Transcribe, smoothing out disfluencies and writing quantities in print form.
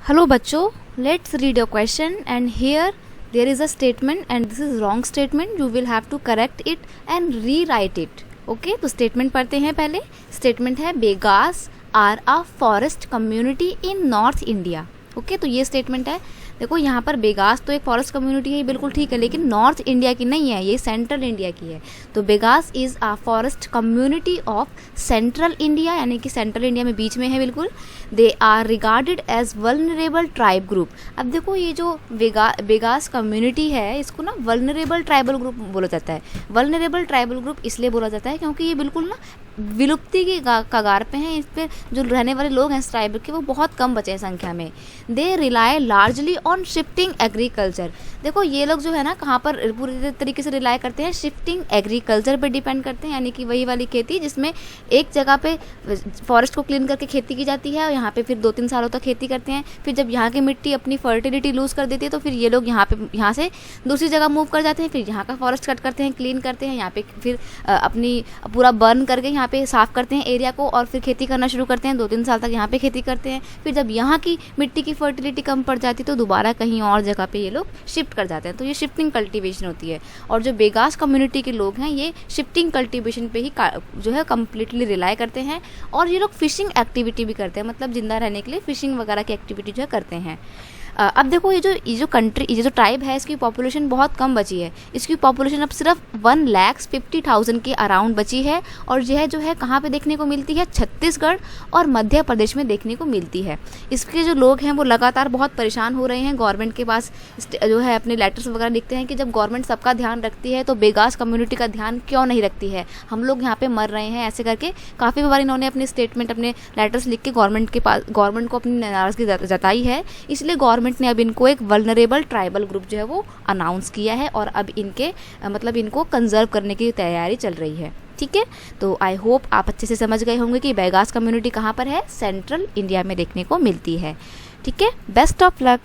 Hello बच्चों, let's read a question and here there is a statement and this is wrong statement. You will have to correct it and rewrite it. Okay, तो statement पढ़ते हैं पहले. Statement है Begas are a forest community in North India. Okay तो ये statement है. देखो यहाँ पर बेगास तो एक फॉरेस्ट कम्युनिटी है, बिल्कुल ठीक है, लेकिन नॉर्थ इंडिया की नहीं है, ये सेंट्रल इंडिया की है. तो Baigas is a forest community of central India, यानी कि सेंट्रल इंडिया में बीच में है बिल्कुल. They are regarded as vulnerable tribe group. अब देखो ये जो बेगास कम्युनिटी है इसको ना वल्नरेबल ट्राइबल ग्रुप बोला जाता है. वल्नरेबल ट्राइबल ग्रुप इसलिए बोला जाता है क्योंकि ये बिल्कुल ना विलुप्ति की कगार पे हैं. इस पर जो रहने वाले लोग हैं इस ट्राइब के वो बहुत कम बचे हैं संख्या में. They rely largely on shifting agriculture. देखो ये लोग जो है ना कहाँ पर पूरी तरीके से रिलाई करते हैं, शिफ्टिंग एग्रीकल्चर पे डिपेंड करते हैं, यानी कि वही वाली खेती जिसमें एक जगह पे फॉरेस्ट को क्लीन करके खेती की जाती है और यहाँ पे फिर 2-3 सालों तक खेती करते हैं. फिर जब यहाँ की मिट्टी अपनी फर्टिलिटी लूज़ कर देती है तो फिर ये लोग यहाँ से दूसरी जगह मूव कर जाते हैं. फिर यहाँ का फॉरेस्ट कट करते हैं, क्लीन करते हैं, यहाँ पे फिर अपनी पूरा बर्न करके यहाँ पे साफ़ करते हैं एरिया को और फिर खेती करना शुरू करते हैं. 2-3 साल तक यहाँ पे खेती करते हैं. फिर जब यहाँ की मिट्टी की फर्टिलिटी कम पड़ जाती है तो दोबारा कहीं और जगह पे ये लोग शिफ्ट कर जाते हैं. तो ये शिफ्टिंग कल्टीवेशन होती है. और जो बेगास कम्युनिटी के लोग हैं ये शिफ्टिंग कल्टीवेशन पे ही जो है कम्प्लीटली रिलाई करते हैं. और ये लोग फिशिंग एक्टिविटी भी करते हैं, मतलब जिंदा रहने के लिए फिशिंग वगैरह की एक्टिविटी जो है करते हैं. अब देखो ये जो ट्राइब है इसकी पॉपुलेशन बहुत कम बची है. इसकी पॉपुलेशन अब सिर्फ 1,50,000 के अराउंड बची है. और यह जो है कहाँ पे देखने को मिलती है, छत्तीसगढ़ और मध्य प्रदेश में देखने को मिलती है. इसके जो लोग हैं वो लगातार बहुत परेशान हो रहे हैं. गवर्नमेंट के पास जो है अपने लेटर्स वगैरह लिखते हैं कि जब गवर्नमेंट सबका ध्यान रखती है तो बेगास कम्युनिटी का ध्यान क्यों नहीं रखती है, हम लोग यहाँ पे मर रहे हैं. ऐसे करके काफ़ी बार इन्होंने अपने स्टेटमेंट अपने लेटर्स लिख के गवर्नमेंट को अपनी नाराज़गी जताई है. इसलिए गवर्नमेंट ने अब इनको एक वल्नरेबल ट्राइबल ग्रुप जो है वो अनाउंस किया है और अब इनके मतलब इनको कंजर्व करने की तैयारी चल रही है. ठीक है, तो आई होप आप अच्छे से समझ गए होंगे कि बेगास कम्युनिटी कहाँ पर है, सेंट्रल इंडिया में देखने को मिलती है. ठीक है, बेस्ट ऑफ लक.